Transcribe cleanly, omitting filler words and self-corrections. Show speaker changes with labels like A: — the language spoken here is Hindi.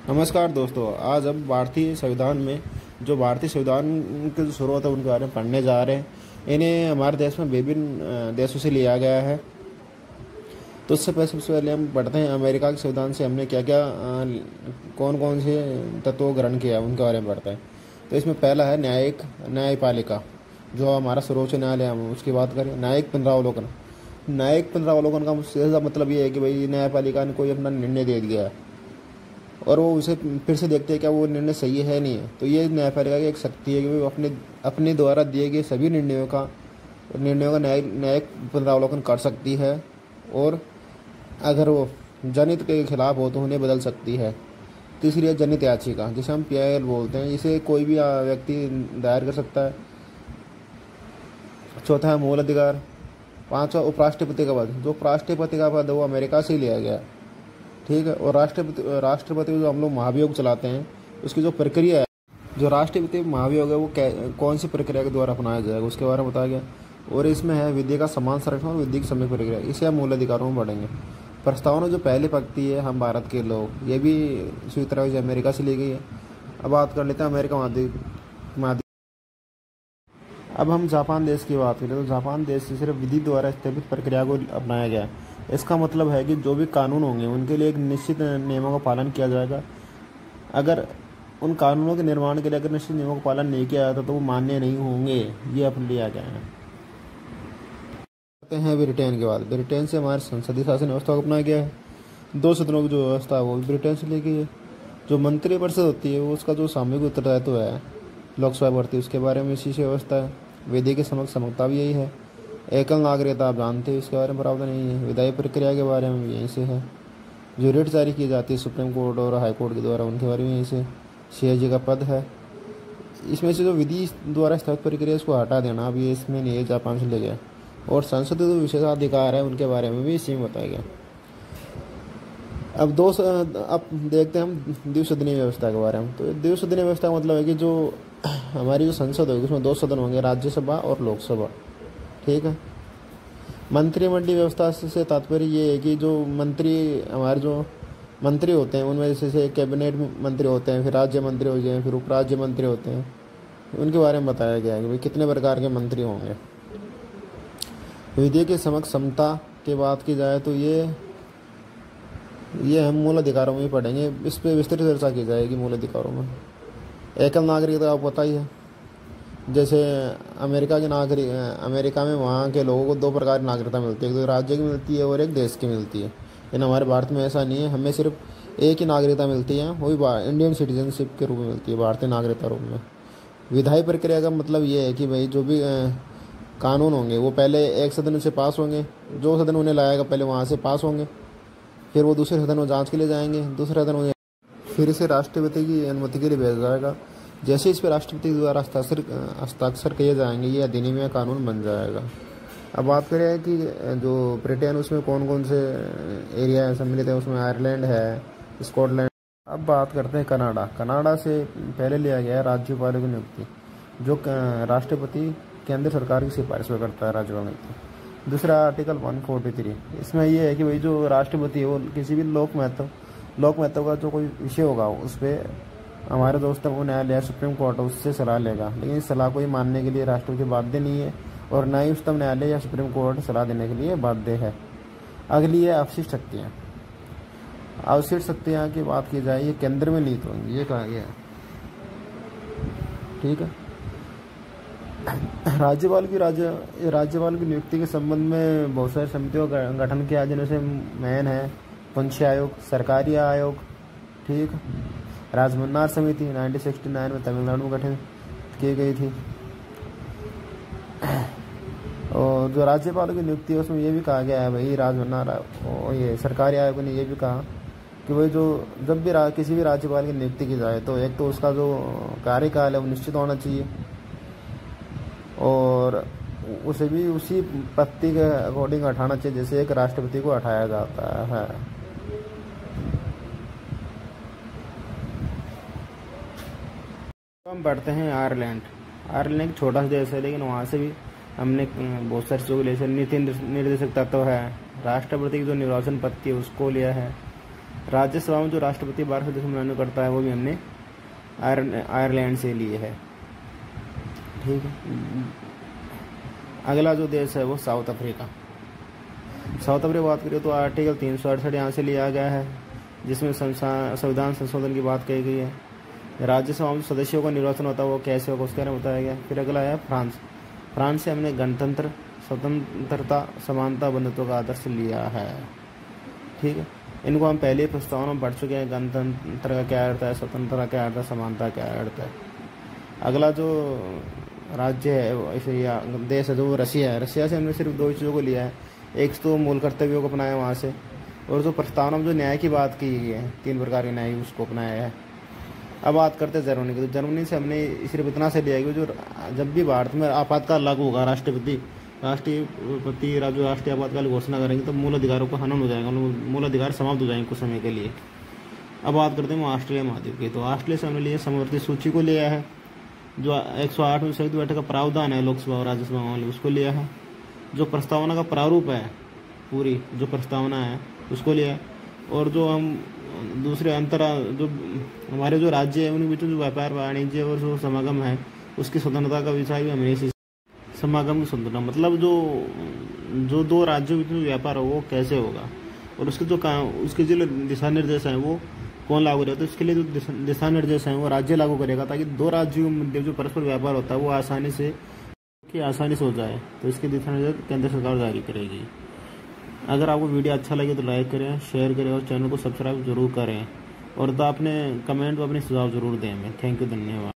A: नमस्कार दोस्तों। आज हम भारतीय संविधान में जो भारतीय संविधान की जो शुरुआत है उनके बारे में पढ़ने जा रहे हैं। इन्हें हमारे देश में विभिन्न देशों से लिया गया है। तो उससे पहले सबसे पहले हम पढ़ते हैं अमेरिका के संविधान से हमने क्या क्या कौन कौन से तत्वों ग्रहण किया है उनके बारे में पढ़ते हैं। तो इसमें पहला है न्यायपालिका, जो हमारा सर्वोच्च न्यायालय। हम उसकी बात करें, न्यायिक पुनरावलोकन। न्यायिक पुनरावलोकन का सीधा मतलब ये है कि भाई न्यायपालिका ने कोई अपना निर्णय दे दिया है और वो उसे फिर से देखते हैं क्या वो निर्णय सही है नहीं है। तो ये न्यायपालिका की एक शक्ति है कि वो अपने द्वारा दिए गए सभी निर्णयों का न्यायिक पुनरावलोकन कर सकती है, और अगर वो जनहित के खिलाफ हो तो उन्हें बदल सकती है। तीसरी है जनहित याचिका, जिसे हम PIL बोलते हैं। इसे कोई भी व्यक्ति दायर कर सकता है। चौथा है मूल अधिकार। पांचवा उपराष्ट्रपति का पद। जो राष्ट्रपति का पद है वो अमेरिका से लिया गया है, ठीक है। और राष्ट्रपति जो हम लोग महाभियोग चलाते हैं उसकी जो प्रक्रिया है, जो राष्ट्रपति महाभियोग है वो कौन सी प्रक्रिया के द्वारा अपनाया जाएगा उसके बारे में बताया गया। और इसमें है विधि का समान संरक्षण और विधि की सम्यक प्रक्रिया। इसे हम मूल अधिकारों में पढ़ेंगे। प्रस्तावना जो पहली पंक्ति है हम भारत के लोग, ये भी स्वीकृत अमेरिका से ली गई है। अब बात कर लेते हैं अमेरिका महाद्वीप। अब हम जापान देश की बात करें तो जापान देश से सिर्फ विधि द्वारा स्थापित प्रक्रिया को अपनाया गया है। इसका मतलब है कि जो भी कानून होंगे उनके लिए एक निश्चित नियमों का पालन किया जाएगा। अगर उन कानूनों के निर्माण के लिए अगर निश्चित नियमों का पालन नहीं किया जाता तो वो मान्य नहीं होंगे। ये अपने लिया गया है। कहते हैं ब्रिटेन के बाद। ब्रिटेन से हमारे संसदीय शासन व्यवस्था को अपनाया गया है। 2 सदनों की जो व्यवस्था है वो भी ब्रिटेन से ली गई है। जो मंत्रिपरिषद होती है वो उसका जो सामूहिक उत्तरदायित्व है लोकसभा भर्ती, उसके बारे में इसी से व्यवस्था है। विधि के समता भी यही है। एकल नागरिकता आप जानते हैं, इसके बारे में प्रावधान नहीं है। विधायी प्रक्रिया के बारे में भी यहीं से है। जो रिट जारी की जाती है सुप्रीम कोर्ट और हाई कोर्ट के द्वारा, उनके बारे में यहीं से। CAG का पद है। इसमें से जो विधि द्वारा स्थापित प्रक्रिया इसको हटा देना अब ये इसमें नहीं है, जापान से ले गया। और संसद जो विशेषाधिकार है उनके बारे में भी इसी में बताया गया। अब देखते हैं हम द्विसदनीय व्यवस्था के बारे में। तो द्विसदनीय व्यवस्था का मतलब है कि जो हमारी जो संसद होगी उसमें 2 सदन होंगे, राज्यसभा और लोकसभा, ठीक है। मंत्रिमंडलीय व्यवस्था से तात्पर्य ये है कि जो हमारे जो मंत्री होते हैं उनमें जैसे कैबिनेट मंत्री होते हैं, फिर राज्य मंत्री हो जाए, फिर उपराज्य मंत्री होते हैं, उनके बारे में बताया गया है कि भाई कितने प्रकार के मंत्री होंगे। विधि के समता की बात की जाए तो ये हम मूल अधिकारों में ही पढ़ेंगे। इस पर विस्तृत चर्चा की जाएगी मूल अधिकारों में। एकल नागरिकता आपको पता ही है। जैसे अमेरिका में वहाँ के लोगों को 2 प्रकार की नागरिकता मिलती है, एक तो राज्य की मिलती है और एक देश की मिलती है। लेकिन हमारे भारत में ऐसा नहीं है। हमें सिर्फ एक ही नागरिकता मिलती है, वो भी इंडियन सिटीजनशिप के रूप में मिलती है, भारतीय नागरिकता रूप में। विधायी प्रक्रिया का मतलब ये है कि भाई जो भी कानून होंगे वो पहले एक सदन से पास होंगे, जो सदन उन्हें लाएगा पहले वहाँ से पास होंगे, फिर वो दूसरे सदन में जाँच के लिए जाएंगे, दूसरे सदन में फिर इसे राष्ट्रपति की अनुमति के लिए भेजा जाएगा। जैसे इस पर राष्ट्रपति द्वारा हस्ताक्षर किए जाएंगे ये अधिनियम या कानून बन जाएगा। अब बात करें कि जो ब्रिटेन उसमें कौन कौन से एरिया सम्मिलित है, उसमें आयरलैंड है, स्कॉटलैंड। अब बात करते हैं कनाडा। कनाडा से पहले लिया गया है राज्यपालों की नियुक्ति, जो राष्ट्रपति केंद्र सरकार की सिफारिश पर करता है राज्यपाल नियुक्ति। दूसरा आर्टिकल 143। इसमें यह है कि भाई जो राष्ट्रपति है वो किसी भी लोक महत्व का जो कोई विषय होगा उस पर हमारे दोस्त वो न्यायालय सुप्रीम कोर्ट उससे सलाह लेगा। लेकिन इस सलाह को ही मानने के लिए राष्ट्रपति बाध्य नहीं है, और न ही उच्चतम न्यायालय या सुप्रीम कोर्ट सलाह देने के लिए बाध्य है। अगली है अवशिष्ट शक्तियाँ। अवशिष्ट शक्तियाँ की बात की जाए ये केंद्र में नीत होंगी, ये कहा गया है, ठीक है। राज्यपाल की नियुक्ति के संबंध में बहुत सारी समितियों का गठन किया, जिनमें से मेन है पंचायत आयोग, सरकारी आयोग, ठीक। राजमन्नार समिति 1969 में तमिलनाडु में गठन की गई थी। और जो राज्यपालों की नियुक्ति है उसमें ये भी कहा गया है भाई ये सरकारी आयोग ने ये भी कहा कि भाई जो जब भी किसी भी राज्यपाल की नियुक्ति की जाए तो एक तो उसका जो कार्यकाल है वो निश्चित होना चाहिए, और उसे भी उसी पत्ती के अकॉर्डिंग हटाना चाहिए जैसे एक राष्ट्रपति को हटाया जाता है। हम बढ़ते हैं आयरलैंड एक छोटा सा देश है, लेकिन वहाँ से भी हमने बहुत सारी चीज़ों को नीति निर्देशक तत्व है, राष्ट्रपति की जो निर्वाचन पद्धति है उसको लिया है, राज्यसभा में जो राष्ट्रपति 12 सदस्य मनोनयन करता है वो भी हमने आयरलैंड से लिए है। ठीक है। अगला जो देश है वो साउथ अफ्रीका। साउथ अफ्रीका बात करें तो आर्टिकल 368 यहाँ से लिया गया है, जिसमें संविधान संशोधन की बात कही गई है। राज्यसभा में सदस्यों का निर्वाचन होता है वो कैसे होगा उसके बारे में बताया गया। फिर अगला है फ्रांस। फ्रांस से हमने गणतंत्र, स्वतंत्रता, समानता, बंधुत्व का आदर्श लिया है। ठीक है। इनको हम पहले प्रस्तावना में पढ़ चुके हैं। गणतंत्र का क्या अर्थ है, स्वतंत्रता का क्या अर्थ है, समानता का क्या अर्थ है। अगला जो राज्य है ऐसे या देश है जो रशिया है। रशिया से हमने सिर्फ 2 चीज़ों को लिया है, एक तो मूल कर्तव्यों को अपनाया वहाँ से, और जो प्रस्तावना में जो न्याय की बात की गई है 3 प्रकार के न्याय उसको अपनाया है। अब बात करते हैं जर्मनी की। तो जर्मनी से हमने सिर्फ इतना से लिया कि जो जब भी भारत में आपातकाल लागू होगा, राष्ट्रपति जो राष्ट्रीय आपातकाल घोषणा करेंगे तो मूल अधिकारों का हनन हो जाएगा, मूल अधिकार समाप्त हो जाएंगे कुछ समय के लिए। अब बात करते हैं ऑस्ट्रेलिया महाद्वीप की। तो ऑस्ट्रेलिया से हमने लिए समवर्ती सूची को लिया है, जो 108 में संयुक्त बैठक का प्रावधान है लोकसभा और राज्यसभा वाले उसको लिया है। जो प्रस्तावना का प्रारूप है, पूरी जो प्रस्तावना है उसको लिया है। और जो हम दूसरे जो हमारे जो राज्य है उनके बीच में जो व्यापार, वाणिज्य और जो समागम है उसकी स्वतंत्रता का विषय भी हमने समागम की स्वतंत्रता, मतलब जो 2 राज्यों के बीच में व्यापार हो वो कैसे होगा, और उसके जो दिशा निर्देश हैं वो कौन लागू करेगा। तो इसके लिए जो दिशा निर्देश हैं वो राज्य लागू करेगा, ताकि 2 राज्यों में जो परस्पर व्यापार होता है वो आसानी से हो जाए। तो इसके दिशा निर्देश केंद्र सरकार जारी करेगी। अगर आपको वीडियो अच्छा लगे तो लाइक करें, शेयर करें और चैनल को सब्सक्राइब जरूर करें, और तो आपने कमेंट में अपने सुझाव जरूर दें हमें। थैंक यू, धन्यवाद।